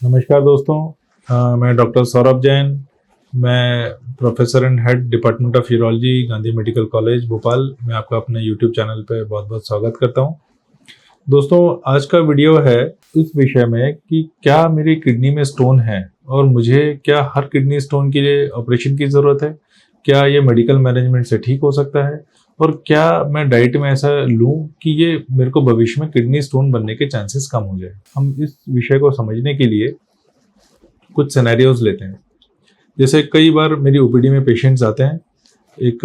नमस्कार दोस्तों, मैं डॉक्टर सौरभ जैन। मैं professor and head department of urology, Gandhi medical college Bhopal. मैं आपका अपने यूट्यूब चैनल पे बहुत बहुत स्वागत करता हूं। दोस्तों, आज का वीडियो है इस विषय में कि क्या मेरी किडनी में स्टोन है और मुझे क्या हर किडनी स्टोन के लिए ऑपरेशन की ज़रूरत है, क्या ये मेडिकल मैनेजमेंट से ठीक हो सकता है, और क्या मैं डाइट में ऐसा लूं कि ये मेरे को भविष्य में किडनी स्टोन बनने के चांसेस कम हो जाए। हम इस विषय को समझने के लिए कुछ सिनेरियोज लेते हैं। जैसे कई बार मेरी ओपीडी में पेशेंट्स आते हैं एक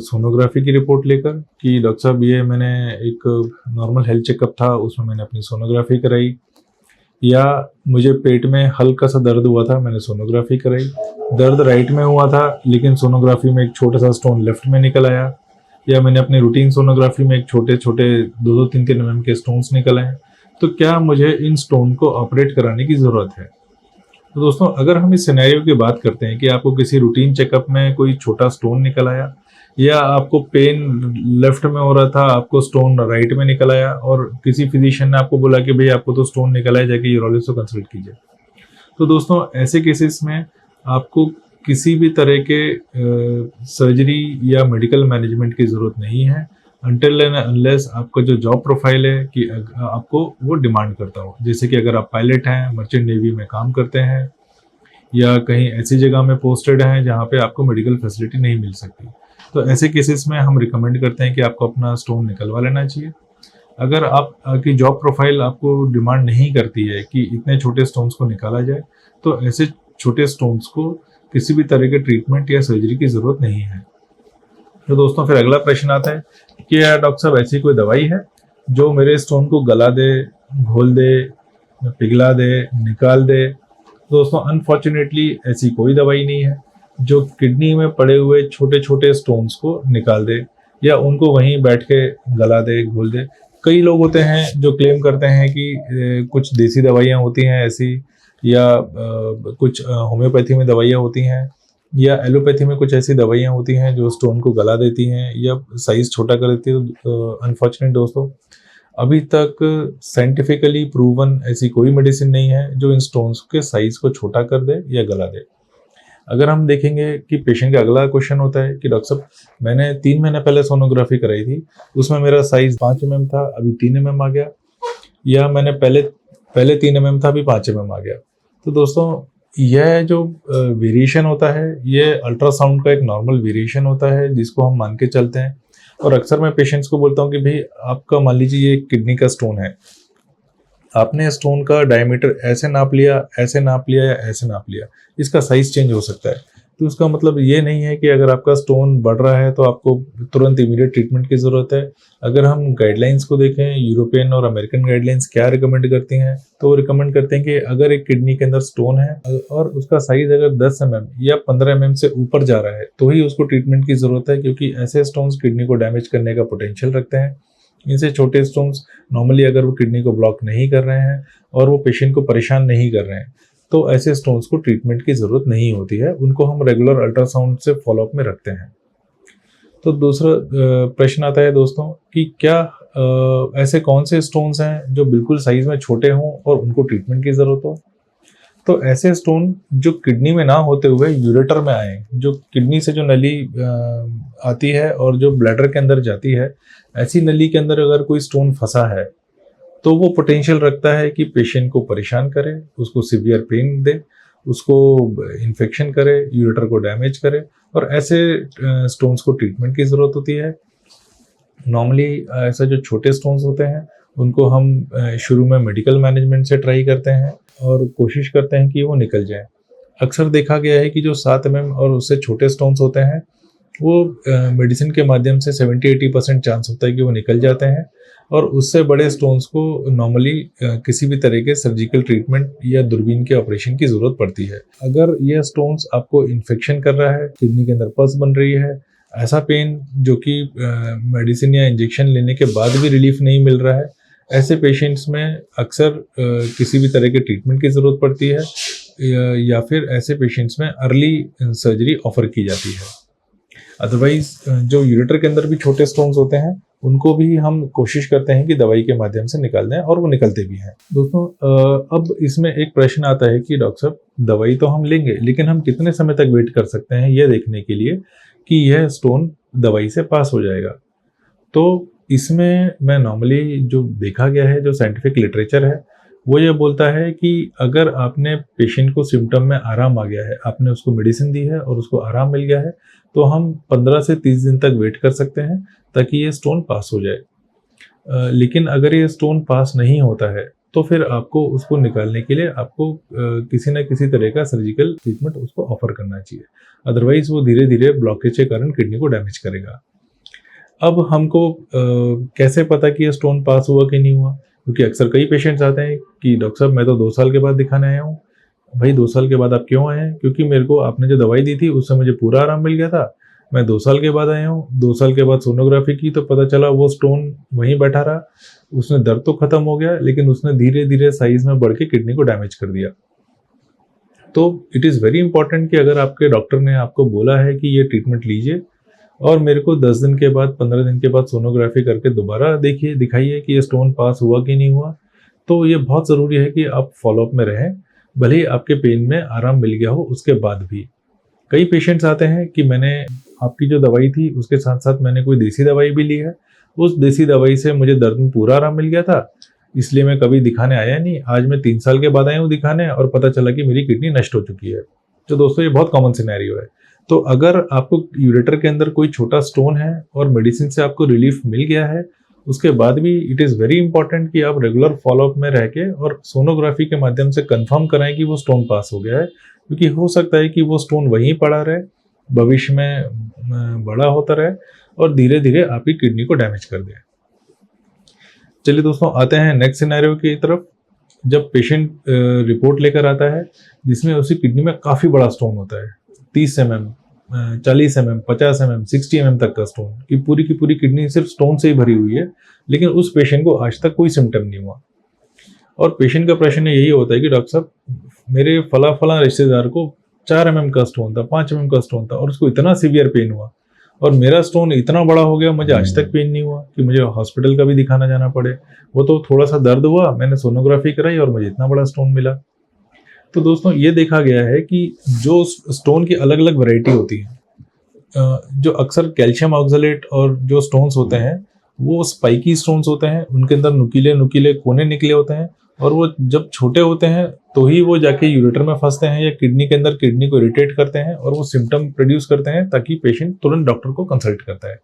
सोनोग्राफी की रिपोर्ट लेकर कि डॉक्टर साहब ये मैंने एक नॉर्मल हेल्थ चेकअप था, उसमें मैंने अपनी सोनोग्राफी कराई, या मुझे पेट में हल्का सा दर्द हुआ था, मैंने सोनोग्राफी कराई। दर्द राइट में हुआ था लेकिन सोनोग्राफी में एक छोटा सा स्टोन लेफ्ट में निकल आया, या मैंने अपनी रूटीन सोनोग्राफी में एक छोटे छोटे 2-3 mm के स्टोन्स निकल आए। तो क्या मुझे इन स्टोन को ऑपरेट कराने की ज़रूरत है? तो दोस्तों, अगर हम इस सिनेरियो की बात करते हैं कि आपको किसी रूटीन चेकअप में कोई छोटा स्टोन निकल आया, या आपको पेन लेफ्ट में हो रहा था, आपको स्टोन राइट में निकल आया, और किसी फिजिशियन ने आपको बोला कि भाई आपको तो स्टोन निकल आया, जाके यूरोलॉजिस्ट को कंसल्ट कीजिए। तो दोस्तों, ऐसे केसेस में आपको किसी भी तरह के सर्जरी या मेडिकल मैनेजमेंट की ज़रूरत नहीं है, अनटिल एंड अनलेस आपका जो जॉब प्रोफाइल है कि आपको वो डिमांड करता हो। जैसे कि अगर आप पायलट हैं, मर्चेंट नेवी में काम करते हैं, या कहीं ऐसी जगह में पोस्टेड हैं जहाँ पे आपको मेडिकल फैसिलिटी नहीं मिल सकती, तो ऐसे केसेस में हम रिकमेंड करते हैं कि आपको अपना स्टोन निकलवा लेना चाहिए। अगर आपकी जॉब प्रोफाइल आपको डिमांड नहीं करती है कि इतने छोटे स्टोन्स को निकाला जाए, तो ऐसे छोटे स्टोन्स को किसी भी तरह के ट्रीटमेंट या सर्जरी की ज़रूरत नहीं है। तो दोस्तों, फिर अगला प्रश्न आता है कि यार डॉक्टर साहब, ऐसी कोई दवाई है जो मेरे स्टोन को गला दे, घोल दे, पिघला दे, निकाल दे? दोस्तों, अनफॉर्चुनेटली ऐसी कोई दवाई नहीं है जो किडनी में पड़े हुए छोटे छोटे स्टोन्स को निकाल दे या उनको वहीं बैठ के गला दे, घोल दे। कई लोग होते हैं जो क्लेम करते हैं कि कुछ देसी दवाइयाँ होती हैं ऐसी, या कुछ होम्योपैथी में दवाइयाँ होती हैं, या एलोपैथी में कुछ ऐसी दवाइयाँ होती हैं जो स्टोन को गला देती हैं या साइज छोटा कर देती है। तो अनफॉर्चुनेट दोस्तों, अभी तक साइंटिफिकली प्रूवन ऐसी कोई मेडिसिन नहीं है जो इन स्टोन्स के साइज को छोटा कर दे या गला दे। अगर हम देखेंगे कि पेशेंट का अगला क्वेश्चन होता है कि डॉक्टर साहब, मैंने 3 महीने पहले सोनोग्राफी कराई थी, उसमें मेरा साइज 5 mm था, अभी 3 mm आ गया, या मैंने पहले 3 mm था, अभी 5 mm आ गया। तो दोस्तों, यह जो वेरिएशन होता है, ये अल्ट्रासाउंड का एक नॉर्मल वेरिएशन होता है जिसको हम मान के चलते हैं। और अक्सर मैं पेशेंट्स को बोलता हूँ कि भाई आपका मान लीजिए ये किडनी का स्टोन है, आपने स्टोन का डायमीटर ऐसे नाप लिया, ऐसे नाप लिया या ऐसे नाप लिया, इसका साइज चेंज हो सकता है। तो उसका मतलब ये नहीं है कि अगर आपका स्टोन बढ़ रहा है तो आपको तुरंत इमीडिएट ट्रीटमेंट की ज़रूरत है। अगर हम गाइडलाइंस को देखें, यूरोपियन और अमेरिकन गाइडलाइंस क्या रिकमेंड करती हैं, तो वो रिकमेंड करते हैं कि अगर एक किडनी के अंदर स्टोन है और उसका साइज अगर 10 mm या 15 mm से ऊपर जा रहा है तो ही उसको ट्रीटमेंट की ज़रूरत है, क्योंकि ऐसे स्टोन्स किडनी को डैमेज करने का पोटेंशियल रखते हैं। इनसे छोटे स्टोन्स नॉर्मली अगर वो किडनी को ब्लॉक नहीं कर रहे हैं और वो पेशेंट को परेशान नहीं कर रहे हैं, तो ऐसे स्टोन्स को ट्रीटमेंट की ज़रूरत नहीं होती है, उनको हम रेगुलर अल्ट्रासाउंड से फॉलोअप में रखते हैं। तो दूसरा प्रश्न आता है दोस्तों कि क्या ऐसे कौन से स्टोन्स हैं जो बिल्कुल साइज में छोटे हों और उनको ट्रीटमेंट की ज़रूरत हो? तो ऐसे स्टोन जो किडनी में ना होते हुए यूरेटर में आए, जो किडनी से जो नली आती है और जो ब्लैडर के अंदर जाती है, ऐसी नली के अंदर अगर कोई स्टोन फंसा है तो वो पोटेंशियल रखता है कि पेशेंट को परेशान करे, उसको सीवियर पेन दे, उसको इन्फेक्शन करे, यूरेटर को डैमेज करे, और ऐसे स्टोन्स को ट्रीटमेंट की ज़रूरत होती है। नॉर्मली ऐसा जो छोटे स्टोन्स होते हैं उनको हम शुरू में मेडिकल मैनेजमेंट से ट्राई करते हैं और कोशिश करते हैं कि वो निकल जाए। अक्सर देखा गया है कि जो 7 mm और उससे छोटे स्टोन्स होते हैं वो मेडिसिन के माध्यम से 70-80% चांस होता है कि वो निकल जाते हैं, और उससे बड़े स्टोन्स को नॉर्मली किसी भी तरह के सर्जिकल ट्रीटमेंट या दूरबीन के ऑपरेशन की ज़रूरत पड़ती है। अगर यह स्टोन्स आपको इन्फेक्शन कर रहा है, किडनी के अंदर पस बन रही है, ऐसा पेन जो कि मेडिसिन या इंजेक्शन लेने के बाद भी रिलीफ नहीं मिल रहा है, ऐसे पेशेंट्स में अक्सर किसी भी तरह के ट्रीटमेंट की ज़रूरत पड़ती है, या फिर ऐसे पेशेंट्स में अर्ली सर्जरी ऑफर की जाती है। अदरवाइज जो यूरेटर के अंदर भी छोटे स्टोन्स होते हैं उनको भी हम कोशिश करते हैं कि दवाई के माध्यम से निकाल दें, और वो निकलते भी हैं। दोस्तों अब इसमें एक प्रश्न आता है कि डॉक्टर साहब दवाई तो हम लेंगे, लेकिन हम कितने समय तक वेट कर सकते हैं यह देखने के लिए कि यह स्टोन दवाई से पास हो जाएगा। तो इसमें मैं नॉर्मली जो देखा गया है, जो साइंटिफिक लिटरेचर है, वो ये बोलता है कि अगर आपने पेशेंट को सिम्टम में आराम आ गया है, आपने उसको मेडिसिन दी है और उसको आराम मिल गया है, तो हम 15 से 30 दिन तक वेट कर सकते हैं ताकि ये स्टोन पास हो जाए। लेकिन अगर ये स्टोन पास नहीं होता है तो फिर आपको उसको निकालने के लिए आपको किसी न किसी तरह का सर्जिकल ट्रीटमेंट उसको ऑफर करना चाहिए। अदरवाइज वो धीरे धीरे ब्लॉकेज के कारण किडनी को डैमेज करेगा। अब हमको कैसे पता कि ये स्टोन पास हुआ कि नहीं हुआ? क्योंकि अक्सर कई पेशेंट्स आते हैं कि डॉक्टर साहब मैं तो 2 साल के बाद दिखाने आया हूँ। भाई 2 साल के बाद आप क्यों आए हैं? क्योंकि मेरे को आपने जो दवाई दी थी उससे मुझे पूरा आराम मिल गया था। मैं 2 साल के बाद आया हूँ, 2 साल के बाद सोनोग्राफी की तो पता चला वो स्टोन वहीं बैठा रहा। उसने दर्द तो खत्म हो गया, लेकिन उसने धीरे धीरे साइज में बढ़ के किडनी को डैमेज कर दिया। तो इट इज़ वेरी इंपॉर्टेंट कि अगर आपके डॉक्टर ने आपको बोला है कि ये ट्रीटमेंट लीजिए और मेरे को 10 दिन के बाद 15 दिन के बाद सोनोग्राफी करके दोबारा देखिए, दिखाइए कि ये स्टोन पास हुआ कि नहीं हुआ, तो ये बहुत ज़रूरी है कि आप फॉलोअप में रहें, भले ही आपके पेन में आराम मिल गया हो उसके बाद भी। कई पेशेंट्स आते हैं कि मैंने आपकी जो दवाई थी उसके साथ साथ मैंने कोई देसी दवाई भी ली है, उस देसी दवाई से मुझे दर्द में पूरा आराम मिल गया था, इसलिए मैं कभी दिखाने आया नहीं। आज मैं 3 साल के बाद आया हूँ दिखाने और पता चला कि मेरी किडनी नष्ट हो चुकी है। तो दोस्तों ये बहुत कॉमन सिनेरियो है। तो अगर आपको यूरेटर के अंदर कोई छोटा स्टोन है और मेडिसिन से आपको रिलीफ मिल गया है, उसके बाद भी इट इज़ वेरी इंपॉर्टेंट कि आप रेगुलर फॉलोअप में रह के और सोनोग्राफी के माध्यम से कंफर्म कराएं कि वो स्टोन पास हो गया है, क्योंकि हो सकता है कि वो स्टोन वहीं पड़ा रहे, भविष्य में बड़ा होता रहे और धीरे धीरे आपकी किडनी को डैमेज कर दे। चलिए दोस्तों आते हैं नेक्स्ट सिनेरियो की तरफ। जब पेशेंट रिपोर्ट लेकर आता है जिसमें उसकी किडनी में काफ़ी बड़ा स्टोन होता है, 30 mm, 40 mm, 50 mm, 60 mm तक का स्टोन, कि पूरी की पूरी किडनी सिर्फ स्टोन से ही भरी हुई है, लेकिन उस पेशेंट को आज तक कोई सिम्टम नहीं हुआ। और पेशेंट का प्रश्न यही होता है कि डॉक्टर साहब मेरे फला रिश्तेदार को 4 mm का स्टोन था, 5 mm का स्टोन था और उसको इतना सीवियर पेन हुआ, और मेरा स्टोन इतना बड़ा हो गया मुझे आज तक पेन नहीं हुआ कि मुझे हॉस्पिटल का भी दिखाना जाना पड़े। वो तो थोड़ा सा दर्द हुआ, मैंने सोनोग्राफी कराई और मुझे इतना बड़ा स्टोन मिला। तो दोस्तों ये देखा गया है कि जो स्टोन की अलग अलग वैरायटी होती है, जो अक्सर कैल्शियम ऑक्सलेट और जो स्टोन्स होते हैं वो स्पाइकी स्टोन्स होते हैं, उनके अंदर नुकीले नुकीले कोने निकले होते हैं, और वो जब छोटे होते हैं तो ही वो जाके यूरेटर में फंसते हैं या किडनी के अंदर किडनी को इरिटेट करते हैं और वो सिम्टम प्रोड्यूस करते हैं, ताकि पेशेंट तुरंत डॉक्टर को कंसल्ट करता है।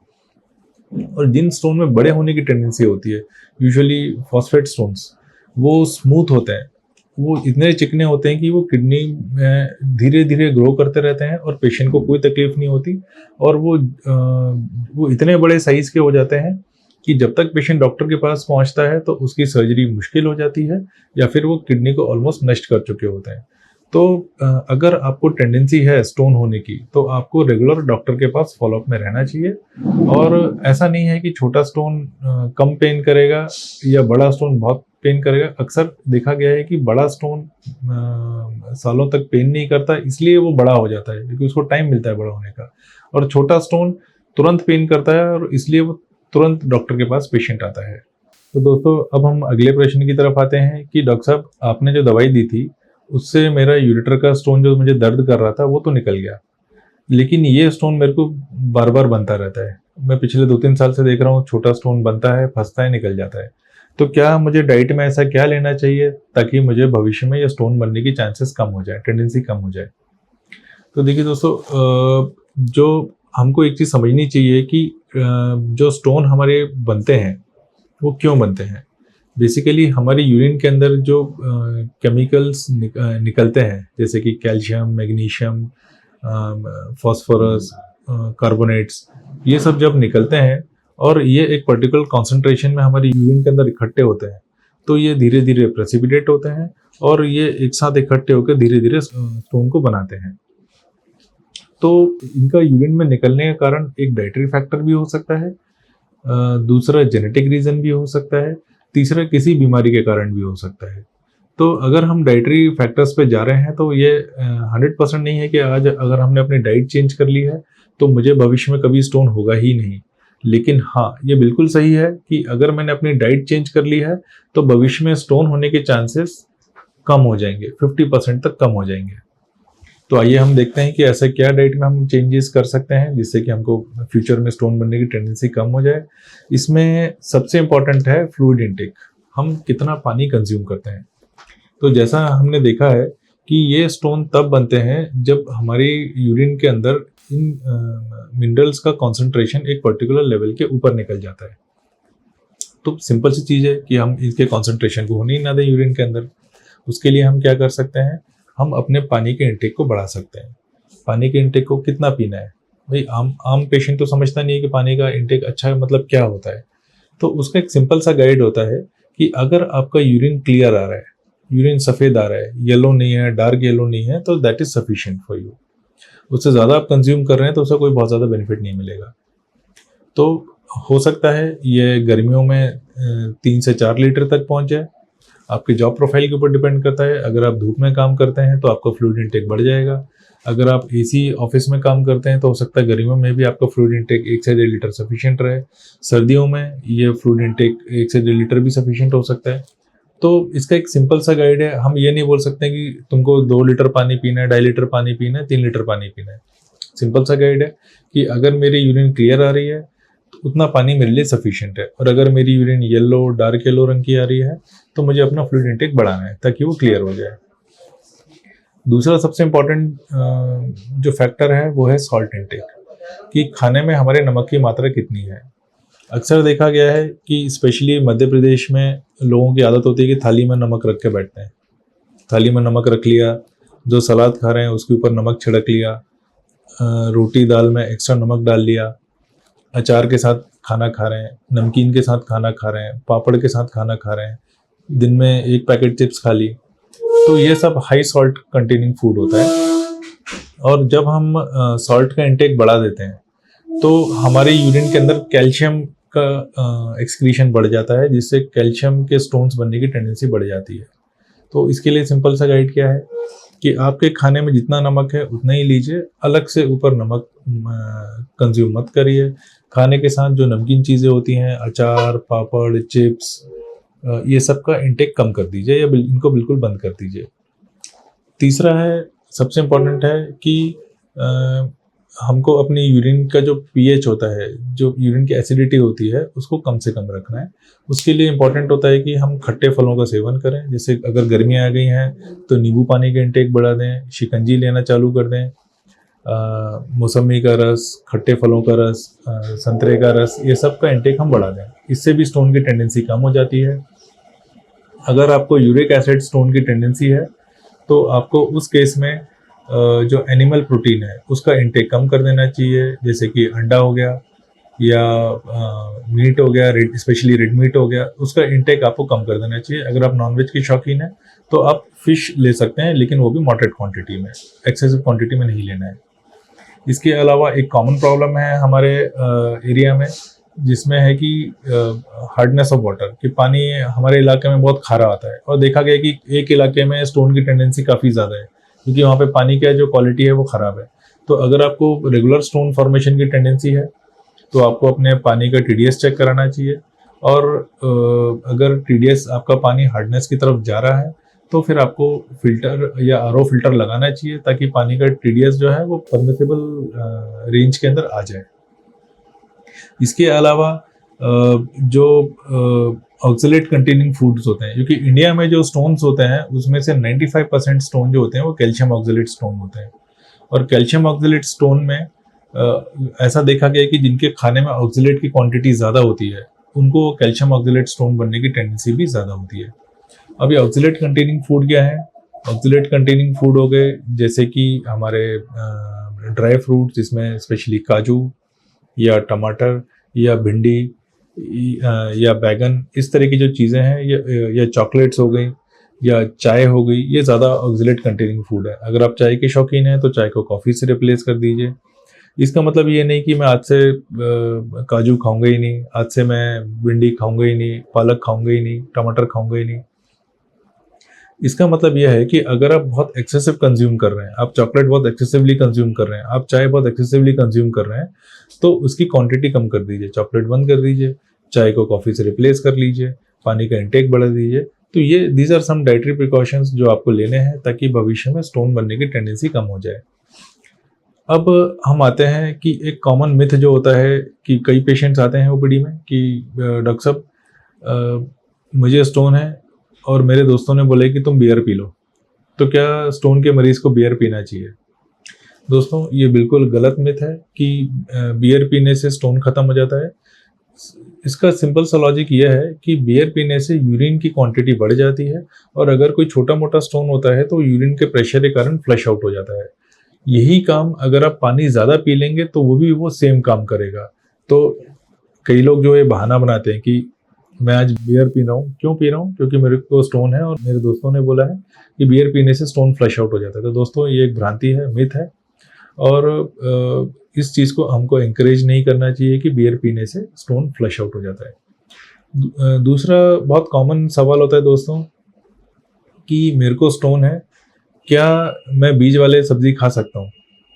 और जिन स्टोन में बड़े होने की टेंडेंसी होती है, यूजुअली फॉस्फेट स्टोन्स, वो स्मूथ होते हैं, वो इतने चिकने होते हैं कि वो किडनी में धीरे धीरे ग्रो करते रहते हैं और पेशेंट को कोई तकलीफ नहीं होती, और वो इतने बड़े साइज के हो जाते हैं कि जब तक पेशेंट डॉक्टर के पास पहुंचता है तो उसकी सर्जरी मुश्किल हो जाती है या फिर वो किडनी को ऑलमोस्ट नष्ट कर चुके होते हैं। तो अगर आपको टेंडेंसी है स्टोन होने की तो आपको रेगुलर डॉक्टर के पास फॉलोअप में रहना चाहिए। और ऐसा नहीं है कि छोटा स्टोन कम पेन करेगा या बड़ा स्टोन बहुत पेन करेगा। अक्सर देखा गया है कि बड़ा स्टोन सालों तक पेन नहीं करता, इसलिए वो बड़ा हो जाता है क्योंकि उसको टाइम मिलता है बड़ा होने का, और छोटा स्टोन तुरंत पेन करता है और इसलिए वो तुरंत डॉक्टर के पास पेशेंट आता है। तो दोस्तों अब हम अगले प्रश्न की तरफ आते हैं कि डॉक्टर साहब आपने जो दवाई दी थी उससे मेरा यूरेटर का स्टोन जो मुझे दर्द कर रहा था वो तो निकल गया, लेकिन ये स्टोन मेरे को बार बार बनता रहता है। मैं पिछले 2-3 साल से देख रहा हूँ छोटा स्टोन बनता है, फंसता है, निकल जाता है। तो क्या मुझे डाइट में ऐसा क्या लेना चाहिए ताकि मुझे भविष्य में ये स्टोन बनने की चांसेस कम हो जाए, टेंडेंसी कम हो जाए? तो देखिए दोस्तों, जो हमको एक चीज़ समझनी चाहिए कि जो स्टोन हमारे बनते हैं वो क्यों बनते हैं। बेसिकली हमारी यूरिन के अंदर जो केमिकल्स निकलते हैं, जैसे कि कैल्शियम, मैग्नीशियम, फॉस्फोरस, कार्बोनेट्स, ये सब जब निकलते हैं और ये एक पर्टिकुलर कॉन्सेंट्रेशन में हमारी यूरिन के अंदर इकट्ठे होते हैं, तो ये धीरे धीरे प्रेसिपिटेट होते हैं और ये एक साथ इकट्ठे होकर धीरे धीरे स्टोन को बनाते हैं। तो इनका यूरिन में निकलने का कारण एक डाइटरी फैक्टर भी हो सकता है, दूसरा जेनेटिक रीजन भी हो सकता है, तीसरा किसी बीमारी के कारण भी हो सकता है। तो अगर हम डाइटरी फैक्टर्स पे जा रहे हैं तो ये 100% नहीं है कि आज अगर हमने अपनी डाइट चेंज कर ली है तो मुझे भविष्य में कभी स्टोन होगा ही नहीं। लेकिन हाँ, ये बिल्कुल सही है कि अगर मैंने अपनी डाइट चेंज कर ली है तो भविष्य में स्टोन होने के चांसेस कम हो जाएंगे, 50% तक कम हो जाएंगे। तो आइए हम देखते हैं कि ऐसा क्या डाइट में हम चेंजेस कर सकते हैं जिससे कि हमको फ्यूचर में स्टोन बनने की टेंडेंसी कम हो जाए। इसमें सबसे इम्पॉर्टेंट है फ्लूइड इनटेक, हम कितना पानी कंज्यूम करते हैं। तो जैसा हमने देखा है कि ये स्टोन तब बनते हैं जब हमारी यूरिन के अंदर इन मिनरल्स का कॉन्सेंट्रेशन एक पर्टिकुलर लेवल के ऊपर निकल जाता है। तो सिंपल सी चीज़ है कि हम इसके कॉन्सेंट्रेशन को होने ही ना दें यूरिन के अंदर। उसके लिए हम क्या कर सकते हैं, हम अपने पानी के इंटेक को बढ़ा सकते हैं। पानी के इंटेक को कितना पीना है, भाई आम पेशेंट तो समझता नहीं है कि पानी का इंटेक अच्छा मतलब क्या होता है। तो उसका एक सिंपल सा गाइड होता है कि अगर आपका यूरिन क्लियर आ रहा है, यूरिन सफ़ेद आ रहा है, येलो नहीं है, डार्क येलो नहीं है, तो that is sufficient for you. उससे ज़्यादा आप कंज्यूम कर रहे हैं तो उसका कोई बहुत ज़्यादा बेनिफिट नहीं मिलेगा। तो हो सकता है ये गर्मियों में 3 से 4 लीटर तक पहुंच जाए। आपके जॉब प्रोफाइल के ऊपर डिपेंड करता है। अगर आप धूप में काम करते हैं तो आपका फ्लूइड इंटेक बढ़ जाएगा। अगर आप एसी ऑफिस में काम करते हैं तो हो सकता है गर्मियों में भी आपका फ्लूइड इंटेक 1 से 1.5 लीटर सफिशिएंट रहे। सर्दियों में ये फ्लूइड इंटेक 1 से 1.5 लीटर भी सफिशिएंट हो सकता है। तो इसका एक सिंपल सा गाइड है। हम ये नहीं बोल सकते कि तुमको 2 लीटर पानी पीना है, 2.5 लीटर पानी पीना है, 3 लीटर पानी पीना है। सिंपल सा गाइड है कि अगर मेरी यूरिन क्लियर आ रही है तो उतना पानी मेरे लिए सफिशिएंट है, और अगर मेरी यूरिन येलो, डार्क येलो रंग की आ रही है तो मुझे अपना फ्लूइड इंटेक बढ़ाना है ताकि वो क्लियर हो जाए। दूसरा सबसे इम्पोर्टेंट जो फैक्टर है वो है सॉल्ट इंटेक, कि खाने में हमारे नमक की मात्रा कितनी है। अक्सर देखा गया है कि स्पेशली मध्य प्रदेश में लोगों की आदत होती है कि थाली में नमक रख के बैठते हैं। थाली में नमक रख लिया, जो सलाद खा रहे हैं उसके ऊपर नमक छिड़क लिया, रोटी दाल में एक्स्ट्रा नमक डाल लिया, अचार के साथ खाना खा रहे हैं, नमकीन के साथ खाना खा रहे हैं, पापड़ के साथ खाना खा रहे हैं, दिन में 1 पैकेट चिप्स खा ली। तो ये सब हाई सॉल्ट कंटेनिंग फूड होता है। और जब हम सॉल्ट का इंटेक बढ़ा देते हैं तो हमारे यूरिन के अंदर कैल्शियम का एक्सक्रीशन बढ़ जाता है, जिससे कैल्शियम के स्टोन्स बनने की टेंडेंसी बढ़ जाती है। तो इसके लिए सिंपल सा गाइड क्या है कि आपके खाने में जितना नमक है उतना ही लीजिए, अलग से ऊपर नमक कंज्यूम मत करिए। खाने के साथ जो नमकीन चीज़ें होती हैं, अचार, पापड़, चिप्स, ये सब का इंटेक कम कर दीजिए या इनको बिल्कुल बंद कर दीजिए। तीसरा है, सबसे इम्पोर्टेंट है कि हमको अपनी यूरिन का जो पीएच होता है, जो यूरिन की एसिडिटी होती है, उसको कम से कम रखना है। उसके लिए इम्पोर्टेंट होता है कि हम खट्टे फलों का सेवन करें। जैसे अगर गर्मियाँ आ गई हैं तो नींबू पानी का इंटेक बढ़ा दें, शिकंजी लेना चालू कर दें, मौसमी का रस, खट्टे फलों का रस, संतरे का रस, ये सब का इंटेक हम बढ़ा दें। इससे भी स्टोन की टेंडेंसी कम हो जाती है। अगर आपको यूरिक एसिड स्टोन की टेंडेंसी है तो आपको उस केस में जो एनिमल प्रोटीन है उसका इंटेक कम कर देना चाहिए। जैसे कि अंडा हो गया या मीट हो गया, स्पेशली रेड मीट हो गया, उसका इंटेक आपको कम कर देना चाहिए। अगर आप नॉनवेज की शौकीन है तो आप फिश ले सकते हैं, लेकिन वो भी मॉडरेट क्वांटिटी में, एक्सेसिव क्वांटिटी में नहीं लेना है। इसके अलावा एक कॉमन प्रॉब्लम है हमारे एरिया में, जिसमें है कि हार्डनेस ऑफ वाटर, कि पानी हमारे इलाके में बहुत खारा आता है। और देखा गया कि एक इलाके में स्टोन की टेंडेंसी काफ़ी ज़्यादा है क्योंकि वहाँ पे पानी का जो क्वालिटी है वो ख़राब है। तो अगर आपको रेगुलर स्टोन फॉर्मेशन की टेंडेंसी है तो आपको अपने पानी का टीडीएस चेक कराना चाहिए। और अगर टीडीएस आपका पानी हार्डनेस की तरफ जा रहा है तो फिर आपको फिल्टर या आरओ फिल्टर लगाना चाहिए ताकि पानी का टीडीएस जो है वो परमिसेबल रेंज के अंदर आ जाए। इसके अलावा जो ऑक्सलेट कंटेनिंग फूड्स होते हैं, क्योंकि इंडिया में जो स्टोन्स होते हैं उसमें से 95% स्टोन जो होते हैं वो कैल्शियम ऑक्सलेट स्टोन होते हैं। और कैल्शियम ऑक्सलेट स्टोन में ऐसा देखा गया है कि जिनके खाने में ऑक्सलेट की क्वांटिटी ज़्यादा होती है उनको कैल्शियम ऑक्सलेट स्टोन बनने की टेंडेंसी भी ज़्यादा होती है। अब ये ऑक्सलेट कंटेनिंग फूड क्या है? ऑक्सलेट कंटेनिंग फूड हो गए जैसे कि हमारे ड्राई फ्रूट्स, जिसमें स्पेशली काजू या टमाटर या भिंडी या बैगन, इस तरह की जो चीज़ें हैं, या चॉकलेट्स हो गई या चाय हो गई, ये ज़्यादा ऑक्सलेट कंटेनिंग फूड है। अगर आप चाय के शौकीन हैं तो चाय को कॉफ़ी से रिप्लेस कर दीजिए। इसका मतलब ये नहीं कि मैं आज से काजू खाऊंगा ही नहीं, आज से मैं भिंडी खाऊंगा ही नहीं, पालक खाऊंगा ही नहीं, टमाटर खाऊंगा ही नहीं। इसका मतलब यह है कि अगर आप बहुत एक्सेसिव कंज्यूम कर रहे हैं, आप चॉकलेट बहुत एक्सेसिवली कंज्यूम कर रहे हैं, आप चाय बहुत एक्सेसिवली कंज्यूम कर रहे हैं, तो उसकी क्वांटिटी कम कर दीजिए, चॉकलेट बंद कर दीजिए, चाय को कॉफ़ी से रिप्लेस कर लीजिए, पानी का इंटेक बढ़ा दीजिए। तो ये these are some dietary precautions जो आपको लेने हैं ताकि भविष्य में स्टोन बनने की टेंडेंसी कम हो जाए। अब हम आते हैं कि एक कॉमन मिथ जो होता है कि कई पेशेंट्स आते हैं ओपीडी में कि डॉक्टर साहब मुझे स्टोन है और मेरे दोस्तों ने बोले कि तुम बियर पी लो, तो क्या स्टोन के मरीज को बियर पीना चाहिए? दोस्तों, ये बिल्कुल गलत मिथ है कि बियर पीने से स्टोन खत्म हो जाता है। इसका सिंपल सा लॉजिक यह है कि बियर पीने से यूरिन की क्वांटिटी बढ़ जाती है और अगर कोई छोटा मोटा स्टोन होता है तो यूरिन के प्रेशर के कारण फ्लश आउट हो जाता है। यही काम अगर आप पानी ज़्यादा पी लेंगे तो वो सेम काम करेगा। तो कई लोग जो है बहाना बनाते हैं कि मैं आज बियर पी रहा हूँ। क्यों पी रहा हूँ? क्योंकि मेरे को स्टोन है और मेरे दोस्तों ने बोला है कि बियर पीने से स्टोन फ्लश आउट हो जाता है। तो दोस्तों, ये एक भ्रांति है, मिथ है, और इस चीज़ को हमको एंकरेज नहीं करना चाहिए कि बियर पीने से स्टोन फ्लश आउट हो जाता है। दूसरा बहुत कॉमन सवाल होता है दोस्तों कि मेरे को स्टोन है, क्या मैं बीज वाले सब्जी खा सकता हूँ?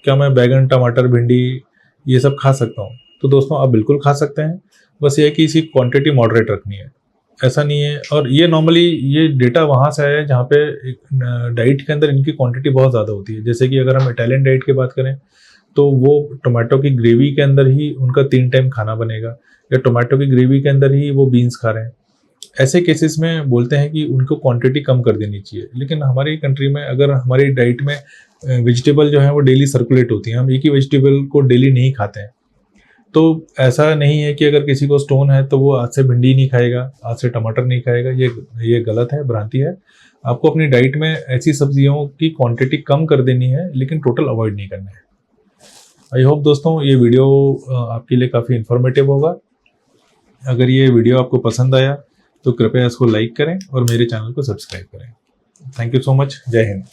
क्या मैं बैगन, टमाटर, भिंडी ये सब खा सकता हूँ? तो दोस्तों, आप बिल्कुल खा सकते हैं, बस ये है कि इसकी क्वांटिटी मॉडरेट रखनी है, ऐसा नहीं है। और ये नॉर्मली ये डेटा वहाँ से आया है जहाँ पे डाइट के अंदर इनकी क्वांटिटी बहुत ज़्यादा होती है। जैसे कि अगर हम इटालियन डाइट की बात करें तो वो टोमेटो की ग्रेवी के अंदर ही उनका 3 टाइम खाना बनेगा, या टोमेटो की ग्रेवी के अंदर ही वो बीन्स खा रहे हैं। ऐसे केसेस में बोलते हैं कि उनको क्वांटिटी कम कर देनी चाहिए। लेकिन हमारी कंट्री में अगर हमारी डाइट में वेजिटेबल जो है वो डेली सर्कुलेट होती हैं, हम एक ही वेजिटेबल को डेली नहीं खाते हैं, तो ऐसा नहीं है कि अगर किसी को स्टोन है तो वो आज से भिंडी नहीं खाएगा, आज से टमाटर नहीं खाएगा। ये गलत है, भ्रांति है। आपको अपनी डाइट में ऐसी सब्जियों की क्वांटिटी कम कर देनी है, लेकिन टोटल अवॉइड नहीं करना है। आई होप दोस्तों ये वीडियो आपके लिए काफ़ी इन्फॉर्मेटिव होगा। अगर ये वीडियो आपको पसंद आया तो कृपया इसको लाइक करें और मेरे चैनल को सब्सक्राइब करें। Thank you so much. जय हिंद।